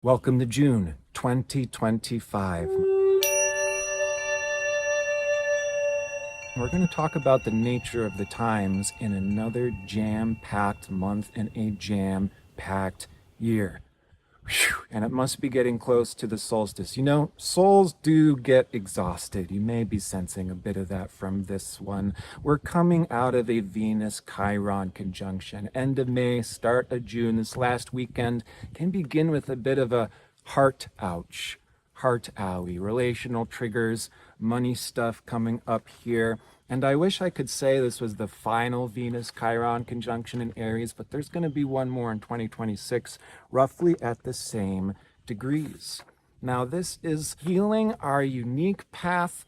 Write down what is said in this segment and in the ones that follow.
Welcome to June 2025. We're going to talk about the nature of the times in another jam-packed month and a jam-packed year. Whew. And it must be getting close to the solstice. You know, souls do get exhausted. You may be sensing a bit of that from this one. We're coming out of a Venus-Chiron conjunction. End of May, start of June. This last weekend can begin with a bit of a heart ouch, heart owie, relational triggers, money stuff coming up here. And I wish I could say this was the final Venus-Chiron conjunction in Aries, but there's going to be one more in 2026, roughly at the same degrees. Now, this is healing our unique path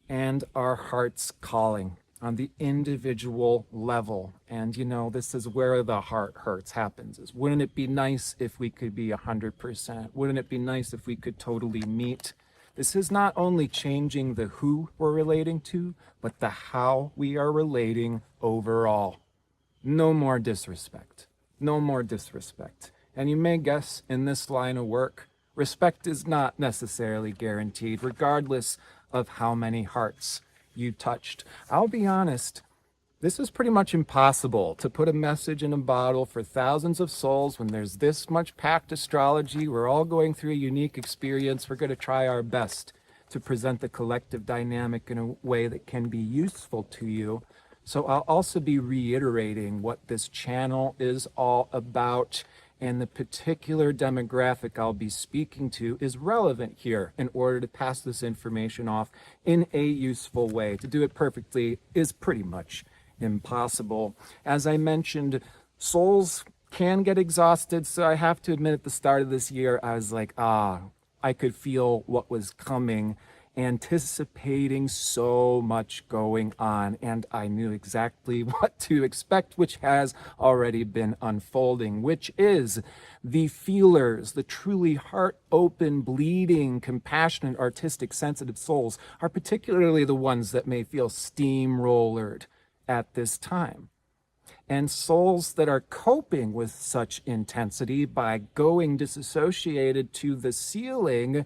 and our heart's calling on the individual level. And you know, this is where the heart hurts happens. Is wouldn't it be nice if we could be 100%? Wouldn't it be nice if we could totally meet? This is not only changing the who we're relating to, but the how we are relating overall. No more disrespect. No more disrespect. And you may guess, in this line of work, respect is not necessarily guaranteed, regardless of how many hearts you touched. I'll be honest, this is pretty much impossible to put a message in a bottle for thousands of souls when there's this much packed astrology. We're all going through a unique experience. We're going to try our best to present the collective dynamic in a way that can be useful to you. So I'll also be reiterating what this channel is all about, and the particular demographic I'll be speaking to is relevant here in order to pass this information off in a useful way. To do it perfectly is pretty much impossible. As I mentioned, souls can get exhausted, so I have to admit at the start of this year, I was like, I could feel what was coming, anticipating so much going on, and I knew exactly what to expect, which has already been unfolding, which is the feelers, the truly heart-open, bleeding, compassionate, artistic, sensitive souls are particularly the ones that may feel steamrollered at this time. And souls that are coping with such intensity by going disassociated to the ceiling,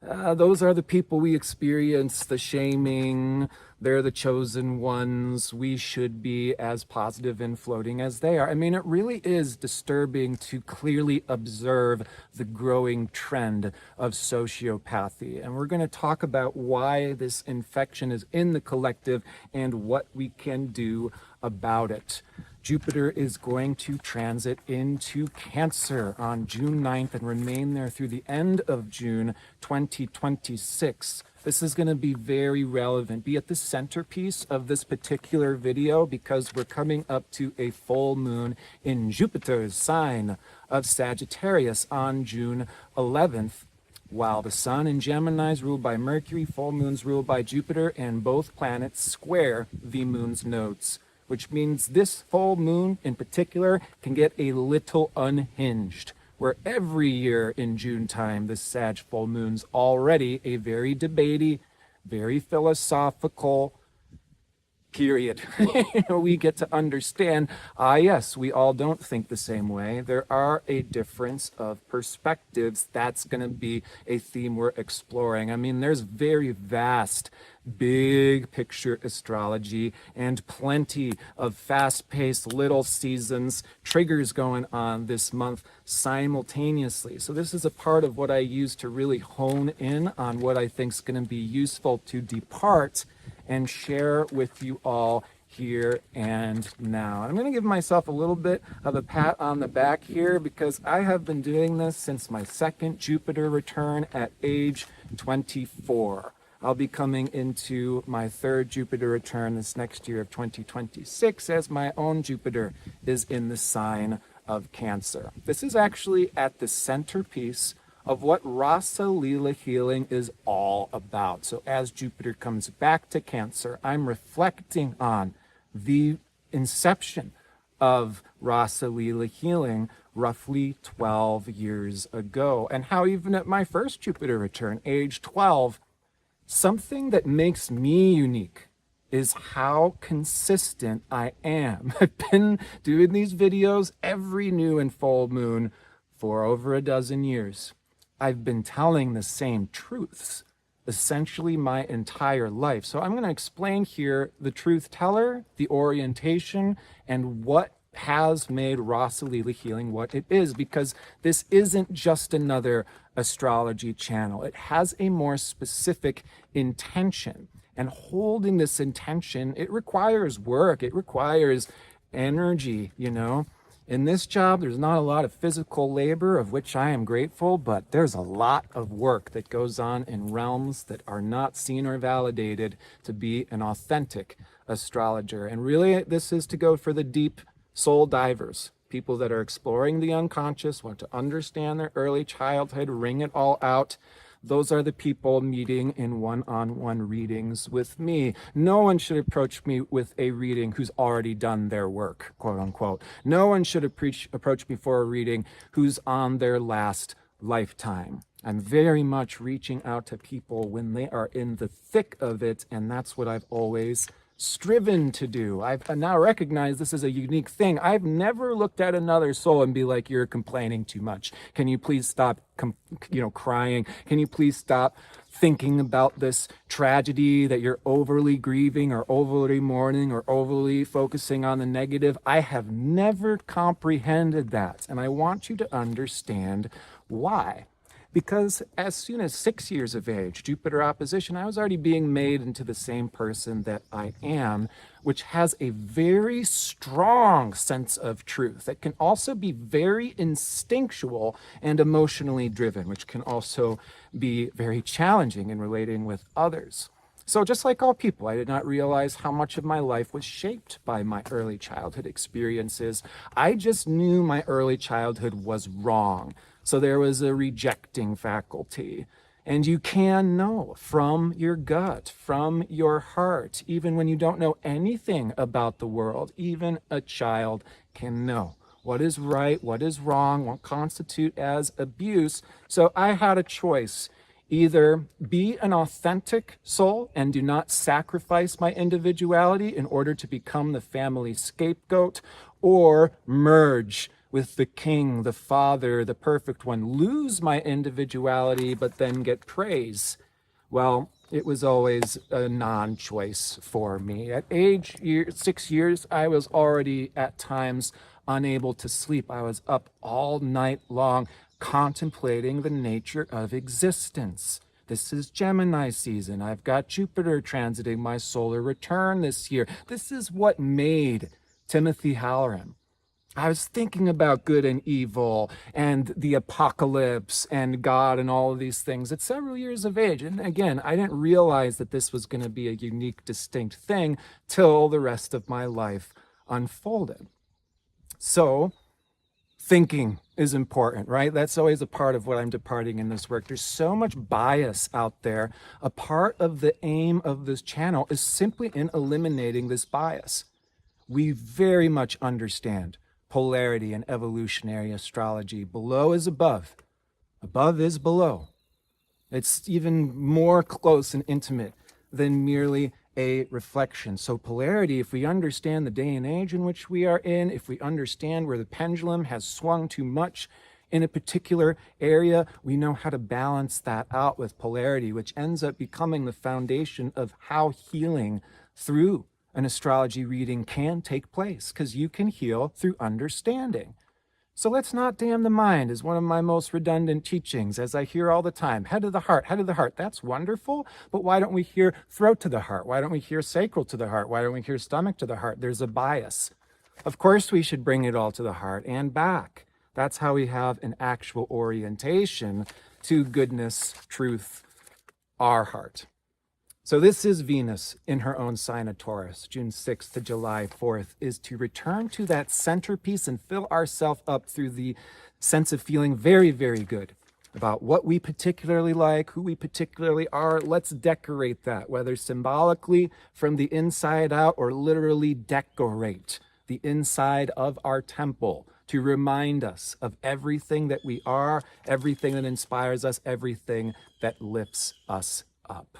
those are the people we experience the shaming. They're the chosen ones. We should be as positive and floating as they are. I mean, it really is disturbing to clearly observe the growing trend of sociopathy. And we're going to talk about why this infection is in the collective and what we can do about it. Jupiter is going to transit into Cancer on June 9th and remain there through the end of June 2026. This is going to be very relevant, be at the centerpiece of this particular video because we're coming up to a full moon in Jupiter's sign of Sagittarius on June 11th. While the sun in Gemini is ruled by Mercury, full moon's ruled by Jupiter, and both planets square the moon's nodes, which means this full moon in particular can get a little unhinged, where every year in June time, this Sag full moon's already a very debatey, very philosophical period. We get to understand, yes, we all don't think the same way. There are a difference of perspectives. That's going to be a theme we're exploring. I mean, there's very vast, big picture astrology and plenty of fast-paced little seasons, triggers going on this month simultaneously. So this is a part of what I use to really hone in on what I think is going to be useful to depart and share with you all here and now. I'm going to give myself a little bit of a pat on the back here because I have been doing this since my second Jupiter return at age 24. I'll be coming into my third Jupiter return this next year of 2026 as my own Jupiter is in the sign of Cancer. This is actually at the centerpiece of what Rasa Leela healing is all about. So as Jupiter comes back to Cancer, I'm reflecting on the inception of Rasa Leela healing roughly 12 years ago, and how even at my first Jupiter return, age 12, something that makes me unique is how consistent I am. I've been doing these videos every new and full moon for over a dozen years. I've been telling the same truths essentially my entire life. So I'm going to explain here the truth teller, the orientation, and what has made Rasalila healing what it is, because this isn't just another astrology channel. It has a more specific intention. And holding this intention, it requires work. It requires energy, you know. In this job, there's not a lot of physical labor, of which I am grateful, but there's a lot of work that goes on in realms that are not seen or validated to be an authentic astrologer. And really, this is to go for the deep soul divers, people that are exploring the unconscious, want to understand their early childhood, wring it all out. Those are the people meeting in one-on-one readings with me. No one should approach me with a reading who's already done their work, quote unquote. No one should approach me for a reading who's on their last lifetime. I'm very much reaching out to people when they are in the thick of it, and that's what I've always striven to do. I've now recognized this is a unique thing. I've never looked at another soul and be like, you're complaining too much. Can you please stop, crying? Can you please stop thinking about this tragedy that you're overly grieving or overly mourning or overly focusing on the negative? I have never comprehended that. And I want you to understand why. Because as soon as 6 years of age, Jupiter opposition, I was already being made into the same person that I am, which has a very strong sense of truth that can also be very instinctual and emotionally driven, which can also be very challenging in relating with others. So just like all people, I did not realize how much of my life was shaped by my early childhood experiences. I just knew my early childhood was wrong. So there was a rejecting faculty. And you can know from your gut, from your heart, even when you don't know anything about the world, even a child can know what is right, what is wrong, what constitute as abuse. So I had a choice. Either be an authentic soul and do not sacrifice my individuality in order to become the family scapegoat, or merge with the king, the father, the perfect one, lose my individuality, but then get praise. Well, it was always a non-choice for me. At age 6 years, I was already at times unable to sleep. I was up all night long contemplating the nature of existence. This is Gemini season. I've got Jupiter transiting my solar return this year. This is what made Timothy Halloran. I was thinking about good and evil and the apocalypse and God and all of these things at several years of age. And again, I didn't realize that this was going to be a unique, distinct thing till the rest of my life unfolded. So thinking is important, right? That's always a part of what I'm departing in this work. There's so much bias out there. A part of the aim of this channel is simply in eliminating this bias. We very much understand polarity and evolutionary astrology. Below is above. Above is below. It's even more close and intimate than merely a reflection. So polarity, if we understand the day and age in which we are in, if we understand where the pendulum has swung too much in a particular area, we know how to balance that out with polarity, which ends up becoming the foundation of how healing through an astrology reading can take place, because you can heal through understanding. So let's not damn the mind is one of my most redundant teachings, as I hear all the time. Head of the heart, head of the heart. That's wonderful, but why don't we hear throat to the heart? Why don't we hear sacral to the heart? Why don't we hear stomach to the heart? There's a bias. Of course we should bring it all to the heart and back. That's how we have an actual orientation to goodness, truth, our heart. So this is Venus in her own sign of Taurus, June 6th to July 4th, is to return to that centerpiece and fill ourselves up through the sense of feeling very, very good about what we particularly like, who we particularly are. Let's decorate that, whether symbolically from the inside out or literally decorate the inside of our temple to remind us of everything that we are, everything that inspires us, everything that lifts us up.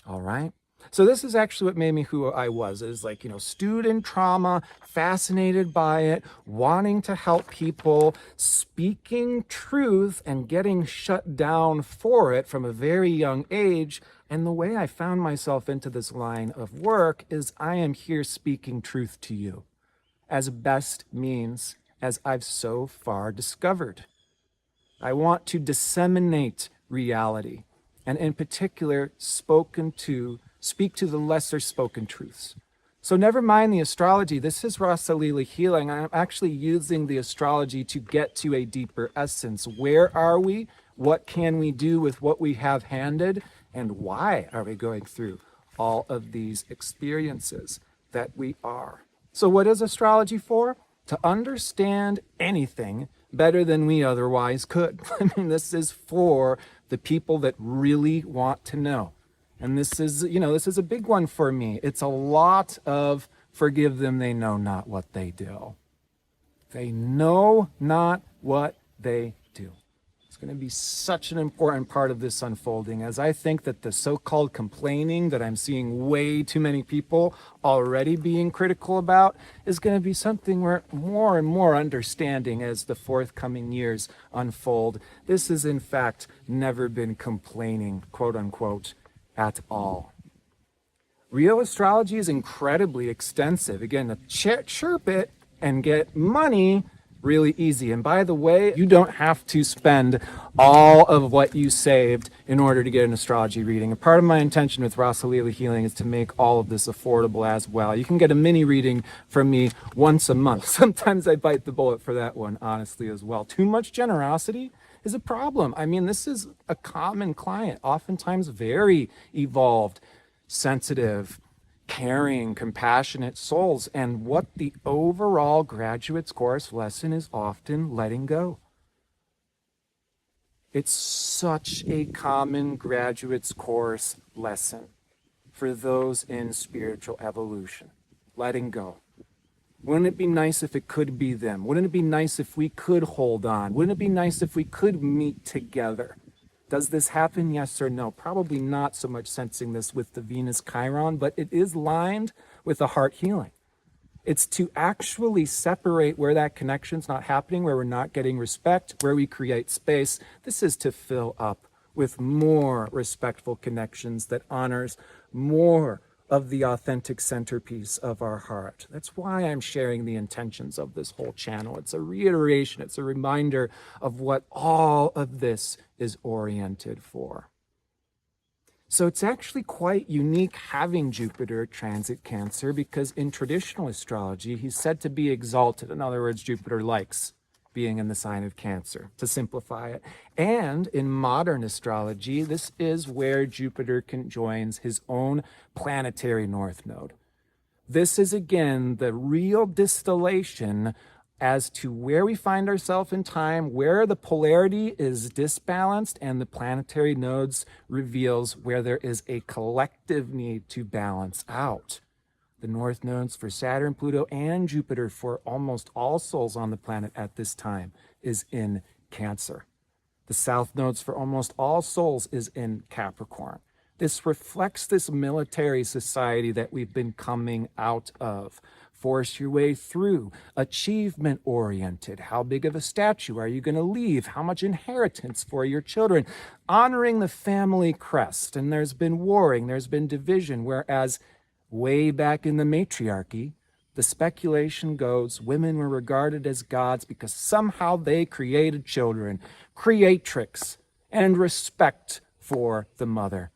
All right. So this is actually what made me who I was, is like, student trauma, fascinated by it, wanting to help people, speaking truth and getting shut down for it from a very young age. And the way I found myself into this line of work is I am here speaking truth to you as best means as I've so far discovered. I want to disseminate reality, and in particular, speak to the lesser spoken truths. So never mind the astrology. This is Rasa Lila healing. I'm actually using the astrology to get to a deeper essence. Where are we? What can we do with what we have handed? And why are we going through all of these experiences that we are? So what is astrology for? To understand anything better than we otherwise could. I mean, this is for the people that really want to know. And this is a big one for me. It's a lot of forgive them, they know not what they do. They know not what they do. It's going to be such an important part of this unfolding, as I think that the so-called complaining that I'm seeing way too many people already being critical about is going to be something we're more and more understanding as the forthcoming years unfold. This has, in fact, never been complaining, quote unquote, at all. Real astrology is incredibly extensive. Again, to chirp it and get money really easy. And by the way, you don't have to spend all of what you saved in order to get an astrology reading. And part of my intention with Rasa Lila Healing is to make all of this affordable as well. You can get a mini reading from me once a month. Sometimes I bite the bullet for that one, honestly, as well. Too much generosity is a problem. I mean, this is a common client, oftentimes very evolved, sensitive, caring, compassionate souls. And what the overall graduate's course lesson is often letting go. It's such a common graduate's course lesson for those in spiritual evolution. Letting go. Wouldn't it be nice if it could be them? Wouldn't it be nice if we could hold on? Wouldn't it be nice if we could meet together? Does this happen? Yes or no? Probably not so much sensing this with the Venus Chiron, but it is lined with a heart healing. It's to actually separate where that connection's not happening, where we're not getting respect, where we create space. This is to fill up with more respectful connections that honors more of the authentic centerpiece of our heart. That's why I'm sharing the intentions of this whole channel. It's a reiteration, it's a reminder of what all of this is oriented for. So it's actually quite unique having Jupiter transit Cancer, because in traditional astrology, he's said to be exalted. In other words, Jupiter likes being in the sign of Cancer, to simplify it. And in modern astrology, this is where Jupiter conjoins his own planetary north node. This is, again, the real distillation as to where we find ourselves in time, where the polarity is disbalanced, and the planetary nodes reveals where there is a collective need to balance out. The north nodes for Saturn, Pluto, and Jupiter for almost all souls on the planet at this time is in Cancer. The south nodes for almost all souls is in Capricorn. This reflects this military society that we've been coming out of. Force your way through, achievement-oriented. How big of a statue are you going to leave? How much inheritance for your children? Honoring the family crest. And there's been warring, there's been division, whereas way back in the matriarchy, the speculation goes, women were regarded as gods because somehow they created children, creatrix, and respect for the mother.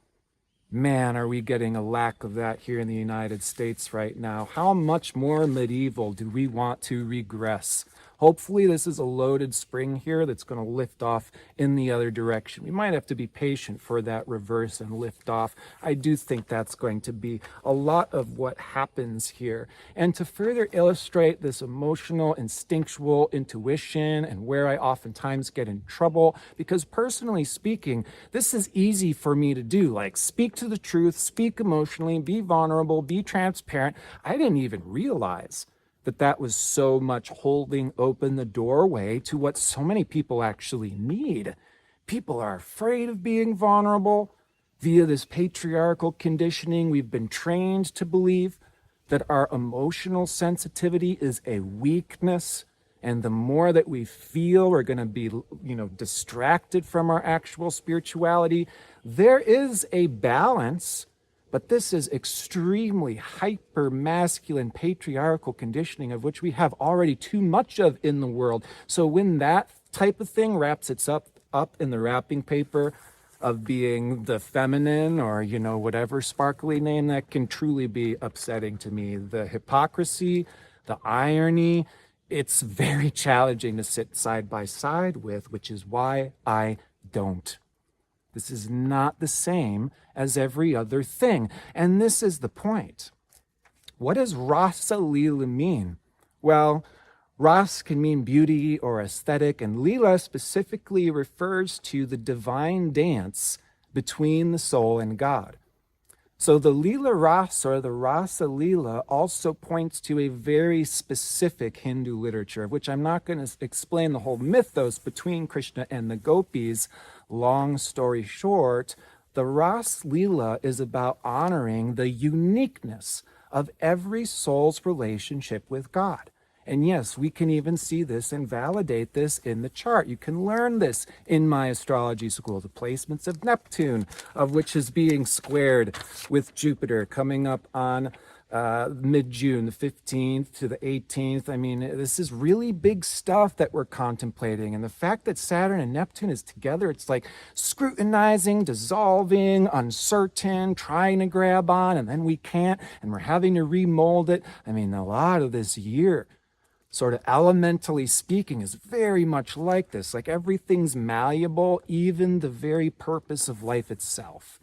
Man, are we getting a lack of that here in the United States right now. How much more medieval do we want to regress? Hopefully this is a loaded spring here that's going to lift off in the other direction. We might have to be patient for that reverse and lift off. I do think that's going to be a lot of what happens here. And to further illustrate this emotional, instinctual intuition and where I oftentimes get in trouble, because personally speaking, this is easy for me to do. Like, speak to the truth, speak emotionally, be vulnerable, be transparent. I didn't even realize that was so much holding open the doorway to what so many people actually need. People are afraid of being vulnerable. Via this patriarchal conditioning, we've been trained to believe that our emotional sensitivity is a weakness, and the more that we feel, we're going to be, distracted from our actual spirituality. There is a balance, but this is extremely hyper-masculine patriarchal conditioning of which we have already too much of in the world. So when that type of thing wraps itself up in the wrapping paper of being the feminine, or, whatever sparkly name, that can truly be upsetting to me. The hypocrisy, the irony, it's very challenging to sit side by side with, which is why I don't. This is not the same as every other thing. And this is the point. What does Rasa Leela mean? Well, Ras can mean beauty or aesthetic, and Leela specifically refers to the divine dance between the soul and God. So the Leela Ras, or the Rasa Leela, also points to a very specific Hindu literature, of which I'm not going to explain the whole mythos between Krishna and the gopis. Long story short, the Ras Leela is about honoring the uniqueness of every soul's relationship with God. And yes, we can even see this and validate this in the chart. You can learn this in my astrology school, the placements of Neptune, of which is being squared with Jupiter coming up on mid-June, the 15th to the 18th. I mean, this is really big stuff that we're contemplating. And the fact that Saturn and Neptune is together, it's like scrutinizing, dissolving, uncertain, trying to grab on, and then we can't, and we're having to remold it. I mean, a lot of this year, sort of elementally speaking, is very much like this. Like everything's malleable, even the very purpose of life itself,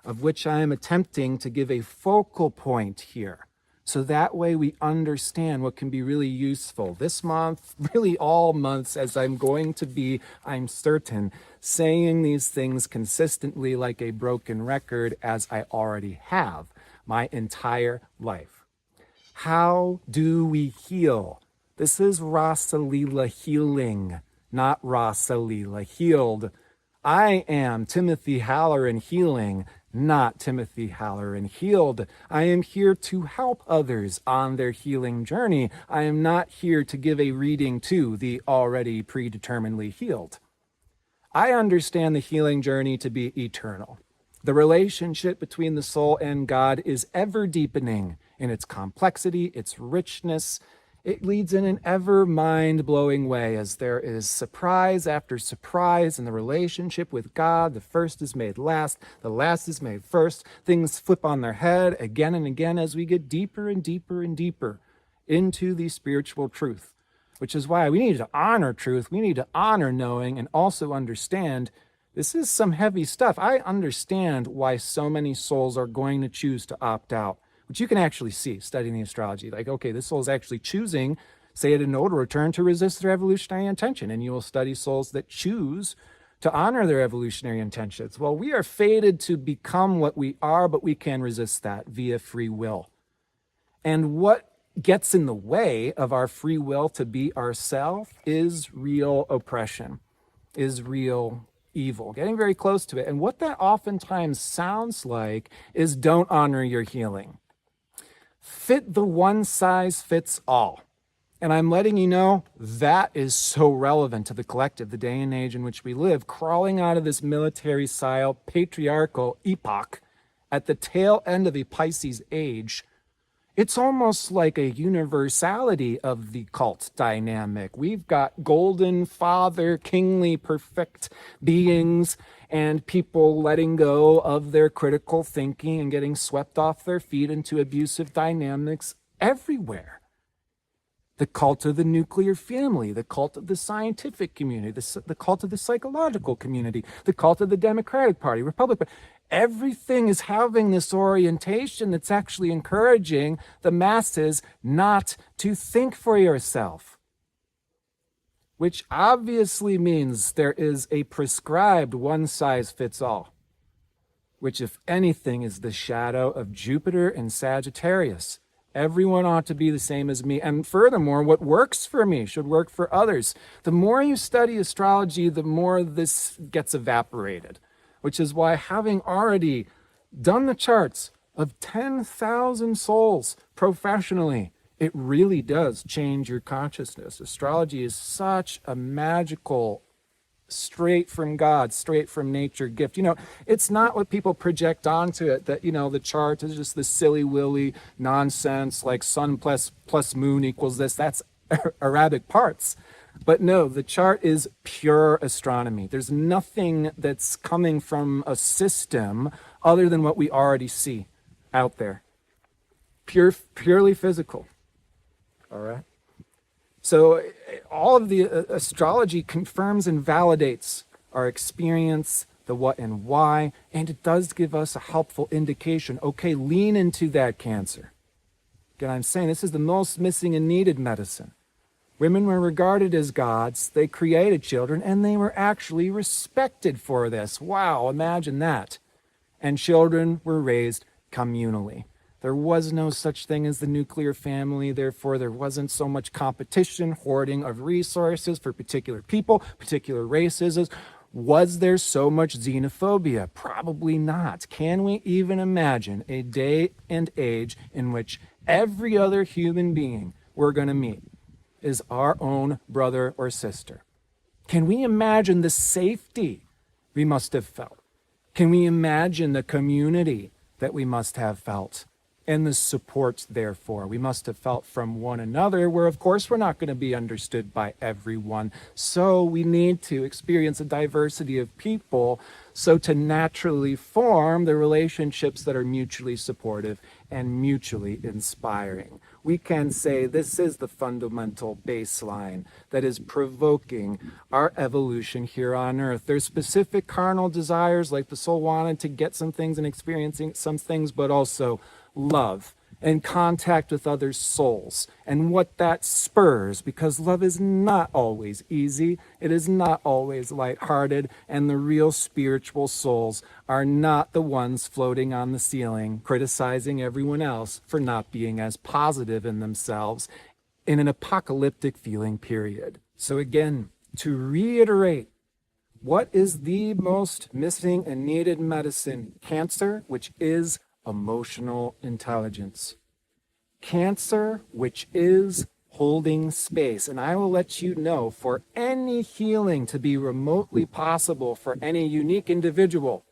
of which I am attempting to give a focal point here. So that way we understand what can be really useful this month, really all months, as I'm going to be, I'm certain, saying these things consistently like a broken record, as I already have my entire life. How do we heal? This is Rasa Leela healing, not Rasa Leela healed. I am Timothy Halloran healing, not Timothy Halloran healed. I am here to help others on their healing journey. I am not here to give a reading to the already predeterminedly healed. I understand the healing journey to be eternal. The relationship between the soul and God is ever deepening in its complexity, its richness. It leads in an ever mind-blowing way as there is surprise after surprise in the relationship with God. The first is made last, the last is made first. Things flip on their head again and again as we get deeper and deeper and deeper into the spiritual truth, which is why we need to honor truth. We need to honor knowing and also understand this is some heavy stuff. I understand why so many souls are going to choose to opt out, which you can actually see studying the astrology. Like, okay, this soul is actually choosing, say at a nodal return, to resist their evolutionary intention. And you will study souls that choose to honor their evolutionary intentions. Well, we are fated to become what we are, but we can resist that via free will. And what gets in the way of our free will to be ourselves is real oppression, is real evil, getting very close to it. And what that oftentimes sounds like is don't honor your healing. Fit the one size fits all. And I'm letting you know that is so relevant to the collective, the day and age in which we live, crawling out of this military-style patriarchal epoch at the tail end of a Pisces age. It's almost like a universality of the cult dynamic. We've got golden father, kingly, perfect beings, and people letting go of their critical thinking and getting swept off their feet into abusive dynamics everywhere. The cult of the nuclear family, the cult of the scientific community, the cult of the psychological community, the cult of the Democratic Party, Republican. Everything is having this orientation that's actually encouraging the masses not to think for yourself, which obviously means there is a prescribed one-size-fits-all, which, if anything, is the shadow of Jupiter and Sagittarius. Everyone ought to be the same as me. And furthermore, what works for me should work for others. The more you study astrology, the more this gets evaporated. which is why, having already done the charts of 10,000 souls professionally, it really does change your consciousness. Astrology is such a magical, straight from God, straight from nature gift. It's not what people project onto it, that, the chart is just this silly willy nonsense, like sun plus moon equals this. That's Arabic parts. But no, the chart is pure astronomy. There's nothing that's coming from a system other than what we already see out there. Purely physical. All right? So all of the astrology confirms and validates our experience, the what and why, and it does give us a helpful indication. Okay, lean into that, Cancer. Again, I'm saying this is the most missing and needed medicine. Women were regarded as gods, they created children, and they were actually respected for this. Wow, imagine that. And children were raised communally. There was no such thing as the nuclear family, therefore there wasn't so much competition, hoarding of resources for particular people, particular races. Was there so much xenophobia? Probably not. Can we even imagine a day and age in which every other human being we're going to meet is our own brother or sister? Can we imagine the safety we must have felt? Can we imagine the community that we must have felt? And the support, therefore, we must have felt from one another, where, of course, we're not going to be understood by everyone. So we need to experience a diversity of people so to naturally form the relationships that are mutually supportive and mutually inspiring. We can say this is the fundamental baseline that is provoking our evolution here on earth. There's specific carnal desires, like the soul wanted to get some things and experiencing some things, but also love and contact with other souls and what that spurs, because love is not always easy, it is not always lighthearted, and the real spiritual souls are not the ones floating on the ceiling criticizing everyone else for not being as positive in themselves in an apocalyptic feeling period. So again, to reiterate, what is the most missing and needed medicine? Cancer, which is emotional intelligence. Cancer, which is holding space. And I will let you know, for any healing to be remotely possible for any unique individual,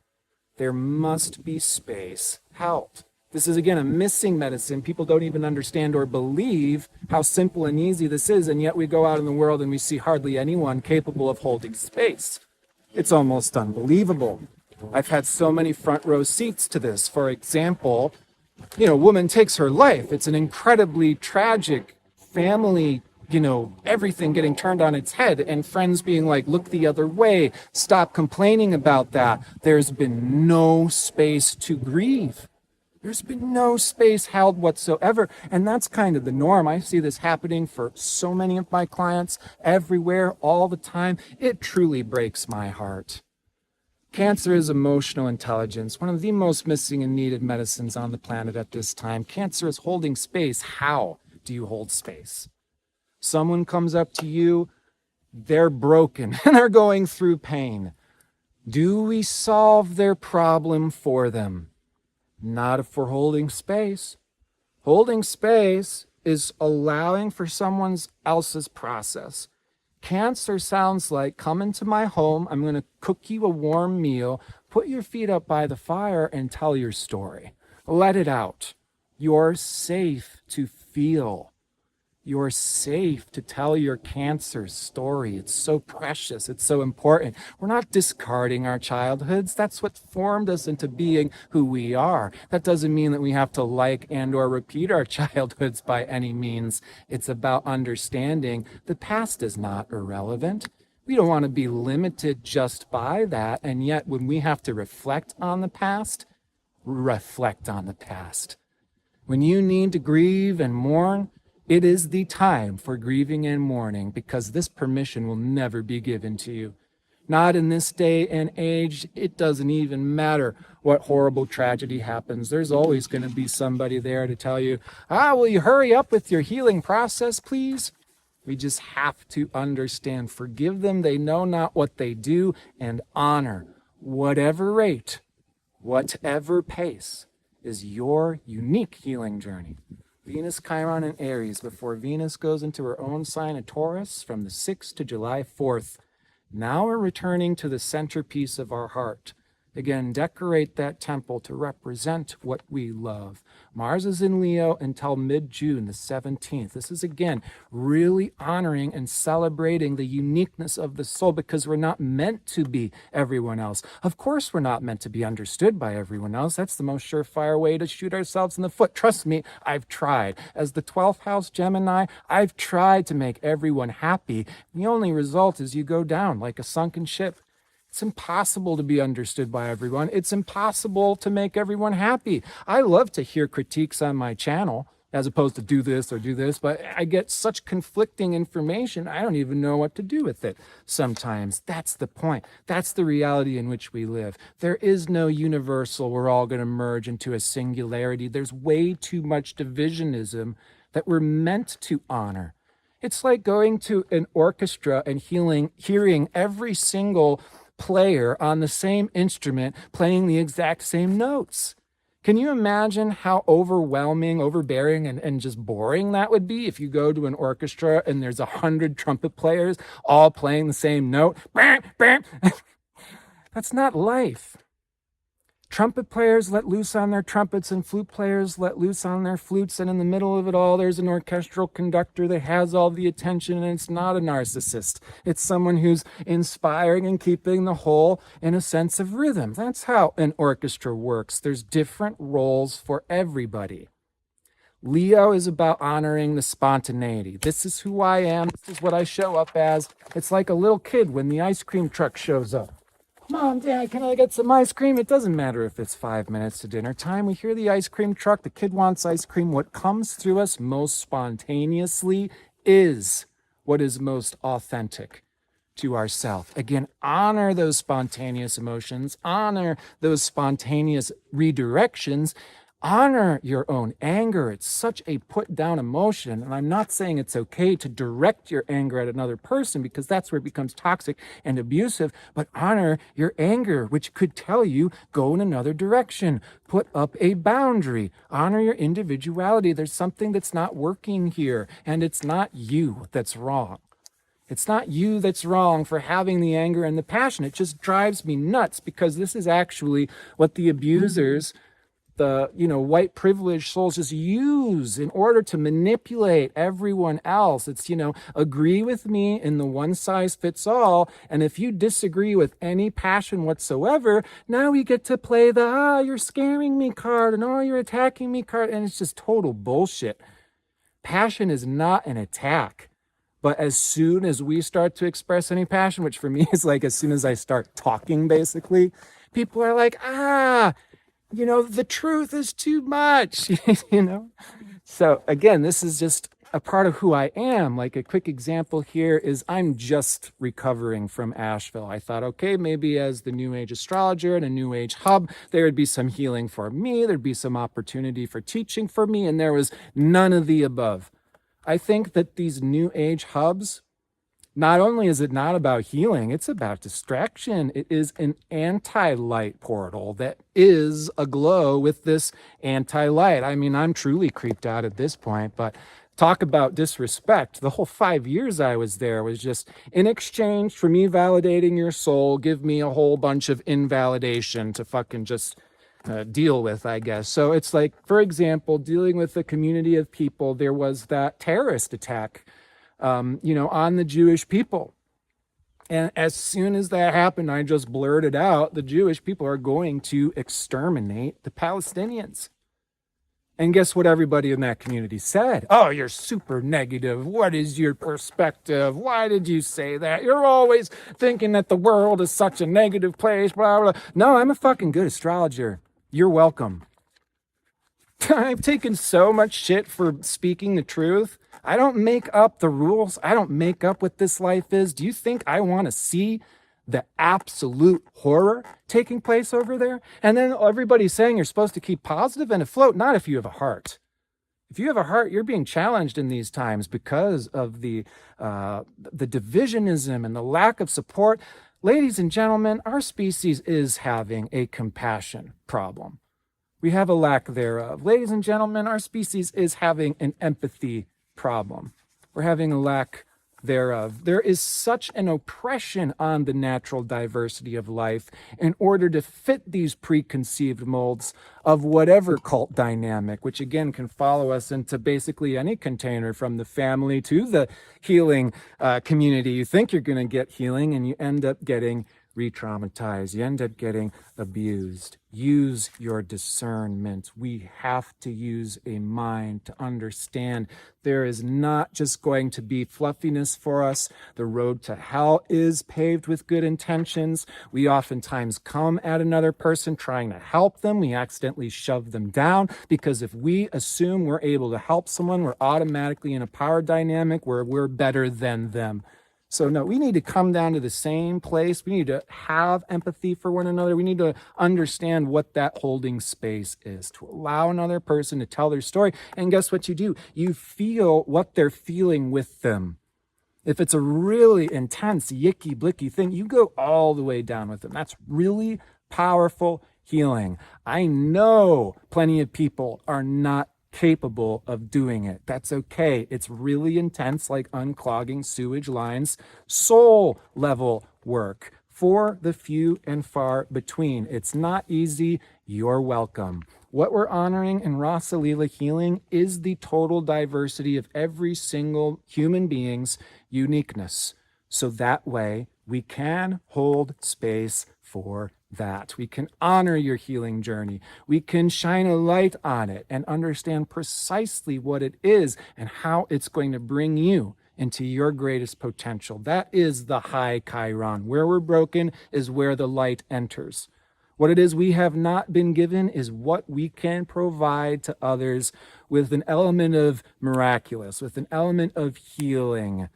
there must be space held. This is, again, a missing medicine. People don't even understand or believe how simple and easy this is, and yet we go out in the world and we see hardly anyone capable of holding space. It's almost unbelievable. I've had so many front row seats to this. For example, a woman takes her life. It's an incredibly tragic family, everything getting turned on its head, and friends being like, look the other way, stop complaining about that. There's been no space to grieve. There's been no space held whatsoever. And that's kind of the norm. I see this happening for so many of my clients everywhere, all the time. It truly breaks my heart. Cancer is emotional intelligence, one of the most missing and needed medicines on the planet at this time. Cancer is holding space. How do you hold space? Someone comes up to you, they're broken, and they're going through pain. Do we solve their problem for them? Not if we're holding space. Holding space is allowing for someone else's process. Cancer sounds like, come into my home, I'm going to cook you a warm meal, put your feet up by the fire, and tell your story. Let it out. You're safe to feel. You're safe to tell your cancer story. It's so precious. It's so important. We're not discarding our childhoods. That's what formed us into being who we are. That doesn't mean that we have to like and or repeat our childhoods by any means. It's about understanding the past is not irrelevant. We don't want to be limited just by that. And yet when we have to reflect on the past, reflect on the past. When you need to grieve and mourn, it is the time for grieving and mourning, because this permission will never be given to you. Not in this day and age. It doesn't even matter what horrible tragedy happens. There's always going to be somebody there to tell you, will you hurry up with your healing process, please? We just have to understand. Forgive them. They know not what they do. And honor whatever rate, whatever pace is your unique healing journey. Venus, Chiron, and Aries before Venus goes into her own sign of Taurus from the 6th to July 4th. Now we're returning to the centerpiece of our heart. Again, decorate that temple to represent what we love. Mars is in Leo until mid-June, the 17th. This is, again, really honoring and celebrating the uniqueness of the soul because we're not meant to be everyone else. Of course, we're not meant to be understood by everyone else. That's the most surefire way to shoot ourselves in the foot. Trust me, I've tried. As the 12th house Gemini, I've tried to make everyone happy. The only result is you go down like a sunken ship. It's impossible to be understood by everyone. It's impossible to make everyone happy. I love to hear critiques on my channel as opposed to do this or do this, but I get such conflicting information, I don't even know what to do with it sometimes. That's the point. That's the reality in which we live. There is no universal, we're all going to merge into a singularity. There's way too much divisionism that we're meant to honor. It's like going to an orchestra and hearing every single player on the same instrument playing the exact same notes. Can you imagine how overwhelming, overbearing, and just boring that would be if you go to an orchestra and there's 100 trumpet players all playing the same note? That's not life. Trumpet players let loose on their trumpets and flute players let loose on their flutes, and in the middle of it all there's an orchestral conductor that has all the attention, and it's not a narcissist. It's someone who's inspiring and keeping the whole in a sense of rhythm. That's how an orchestra works. There's different roles for everybody. Leo is about honoring the spontaneity. This is who I am. This is what I show up as. It's like a little kid when the ice cream truck shows up. Mom, Dad, can I get some ice cream? It doesn't matter if it's 5 minutes to dinner time. We hear the ice cream truck. The kid wants ice cream. What comes through us most spontaneously is what is most authentic to ourselves. Again, honor those spontaneous emotions. Honor those spontaneous redirections. Honor your own anger. It's such a put down emotion. And I'm not saying it's okay to direct your anger at another person because that's where it becomes toxic and abusive, but honor your anger, which could tell you go in another direction. Put up a boundary. Honor your individuality. There's something that's not working here, and it's not you that's wrong. It's not you that's wrong for having the anger and the passion. It just drives me nuts because this is actually what the abusers, the white privileged souls just use in order to manipulate everyone else. It's, agree with me in the one size fits all. And if you disagree with any passion whatsoever, now we get to play the, you're scaring me card and you're attacking me card. And it's just total bullshit. Passion is not an attack. But as soon as we start to express any passion, which for me is like as soon as I start talking, basically, people are like, the truth is too much, So again, this is just a part of who I am. Like a quick example here is I'm just recovering from Asheville. I thought, okay, maybe as the New Age astrologer and a New Age hub, there would be some healing for me. There'd be some opportunity for teaching for me. And there was none of the above. I think that these New Age hubs, not only is it not about healing, it's about distraction. It is an anti-light portal that is aglow with this anti-light. I mean, I'm truly creeped out at this point, but talk about disrespect. The whole 5 years I was there was just in exchange for me validating your soul, give me a whole bunch of invalidation to fucking just deal with, I guess. So it's like, for example, dealing with a community of people, there was that terrorist attack on the Jewish people. And as soon as that happened, I just blurted out, the Jewish people are going to exterminate the Palestinians. And guess what everybody in that community said? Oh, you're super negative. What is your perspective? Why did you say that? You're always thinking that the world is such a negative place, blah, blah. No, I'm a fucking good astrologer. You're welcome. I've taken so much shit for speaking the truth. I don't make up the rules. I don't make up what this life is. Do you think I want to see the absolute horror taking place over there? And then everybody's saying you're supposed to keep positive and afloat. Not if you have a heart. If you have a heart, you're being challenged in these times because of the divisionism and the lack of support. ladies and gentlemen, our species is having a compassion problem. We have a lack thereof. Ladies and gentlemen, our species is having an empathy problem. We're having a lack thereof. There is such an oppression on the natural diversity of life in order to fit these preconceived molds of whatever cult dynamic, which again can follow us into basically any container, from the family to the healing community. You think you're going to get healing and you end up getting re-traumatized. You end up getting abused. Use your discernment. We have to use a mind to understand there is not just going to be fluffiness for us. The road to hell is paved with good intentions. We oftentimes come at another person trying to help them. We accidentally shove them down, because if we assume we're able to help someone, we're automatically in a power dynamic where we're better than them. So no, we need to come down to the same place. We need to have empathy for one another. We need to understand what that holding space is, to allow another person to tell their story. And guess what you do? You feel what they're feeling with them. If it's a really intense, yicky, blicky thing, you go all the way down with them. That's really powerful healing. I know plenty of people are not capable of doing it. That's okay. It's really intense, like unclogging sewage lines, soul level work for the few and far between. It's not easy. You're welcome. What we're honoring in Rasa Lila healing is the total diversity of every single human being's uniqueness. So that way we can hold space for that. We can honor your healing journey. We can shine a light on it and understand precisely what it is and how it's going to bring you into your greatest potential. That is the high Chiron. Where we're broken is where the light enters. What it is we have not been given is what we can provide to others, with an element of miraculous, with an element of healing.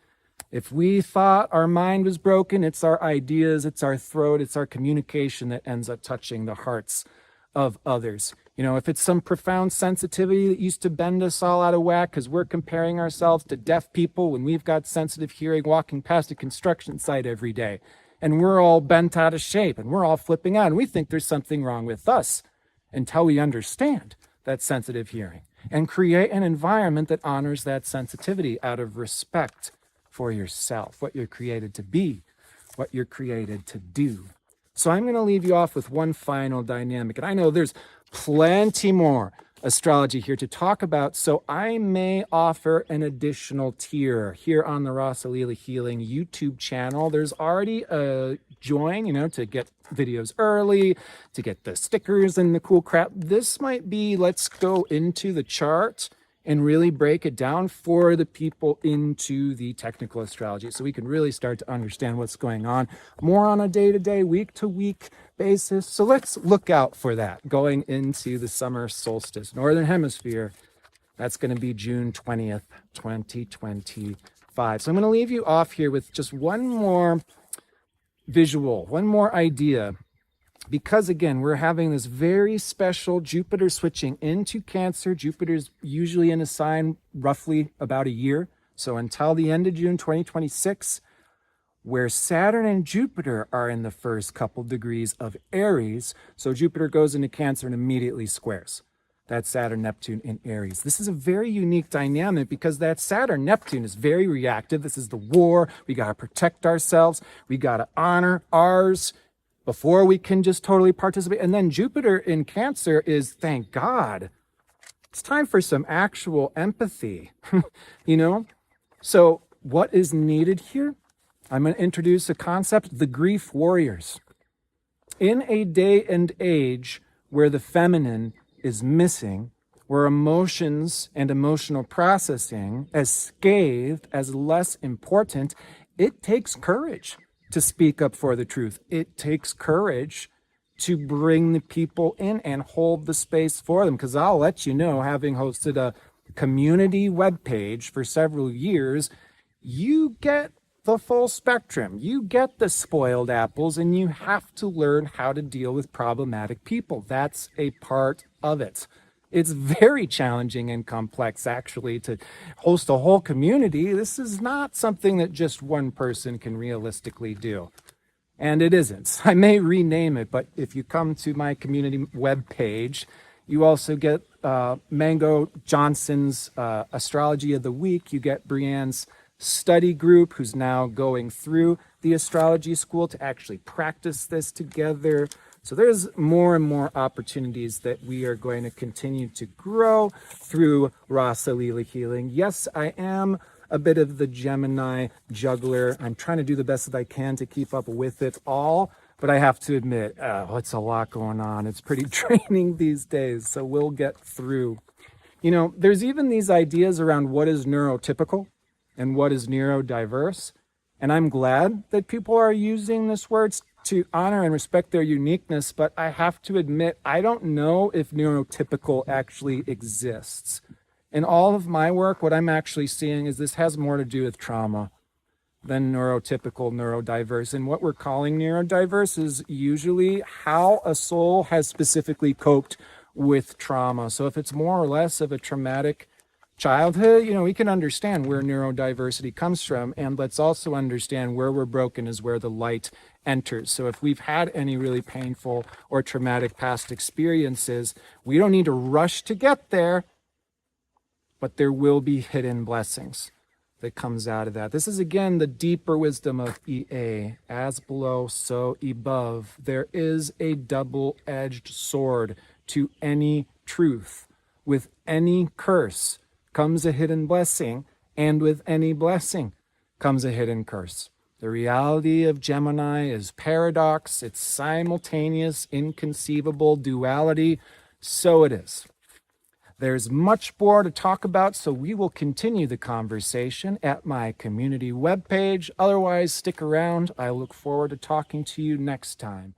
If we thought our mind was broken, it's our ideas, it's our throat, it's our communication that ends up touching the hearts of others. You know, if it's some profound sensitivity that used to bend us all out of whack because we're comparing ourselves to deaf people when we've got sensitive hearing walking past a construction site every day, and we're all bent out of shape and we're all flipping out and we think there's something wrong with us, until we understand that sensitive hearing and create an environment that honors that sensitivity out of respect for yourself, what you're created to be, what you're created to do. So I'm going to leave you off with one final dynamic. And I know there's plenty more astrology here to talk about, so I may offer an additional tier here on the Rasa Lila Healing YouTube channel. There's already a join, to get videos early, to get the stickers and the cool crap. This might be, let's go into the chart and really break it down for the people into the technical astrology, so we can really start to understand what's going on more on a day-to-day, week-to-week basis. So let's look out for that going into the summer solstice, Northern Hemisphere. That's going to be June 20th, 2025. So I'm going to leave you off here with just one more visual, one more idea. Because again, we're having this very special Jupiter switching into Cancer. Jupiter's usually in a sign roughly about a year. So until the end of June 2026, where Saturn and Jupiter are in the first couple degrees of Aries. So Jupiter goes into Cancer and immediately squares. That's Saturn, Neptune in Aries. This is a very unique dynamic because that Saturn, Neptune is very reactive. This is the war. We got to protect ourselves. We got to honor ours before we can just totally participate. And then Jupiter in Cancer is, thank God, it's time for some actual empathy, So what is needed here? I'm going to introduce a concept, the grief warriors. In a day and age where the feminine is missing, where emotions and emotional processing as scathed, as less important, it takes courage to speak up for the truth. It takes courage to bring the people in and hold the space for them. Because I'll let you know, having hosted a community webpage for several years, you get the full spectrum. You get the spoiled apples, and you have to learn how to deal with problematic people. That's a part of it. It's very challenging and complex, actually, to host a whole community. This is not something that just one person can realistically do. and it isn't. I may rename it, but if you come to my community webpage, you also get Mango Johnson's Astrology of the Week. You get Brienne's study group, who's now going through the astrology school to actually practice this together. So there's more and more opportunities that we are going to continue to grow through Rasa Lila Healing. Yes, I am a bit of the Gemini juggler. I'm trying to do the best that I can to keep up with it all, but I have to admit, it's a lot going on. It's pretty draining these days, so we'll get through. You know, there's even these ideas around what is neurotypical and what is neurodiverse, and I'm glad that people are using this word to honor and respect their uniqueness, but I have to admit, I don't know if neurotypical actually exists. In all of my work, what I'm actually seeing is this has more to do with trauma than neurotypical, neurodiverse. And what we're calling neurodiverse is usually how a soul has specifically coped with trauma. So if it's more or less of a traumatic childhood, you know, we can understand where neurodiversity comes from. And let's also understand where we're broken is where the light enters. So if we've had any really painful or traumatic past experiences, we don't need to rush to get there, but there will be hidden blessings that comes out of that. This is, again, the deeper wisdom of EA. As below, so above. There is a double-edged sword to any truth. With any curse comes a hidden blessing, and with any blessing comes a hidden curse. The reality of Gemini is paradox. It's simultaneous, inconceivable duality. So it is. There's much more to talk about, so we will continue the conversation at my community webpage. Otherwise, stick around. I look forward to talking to you next time.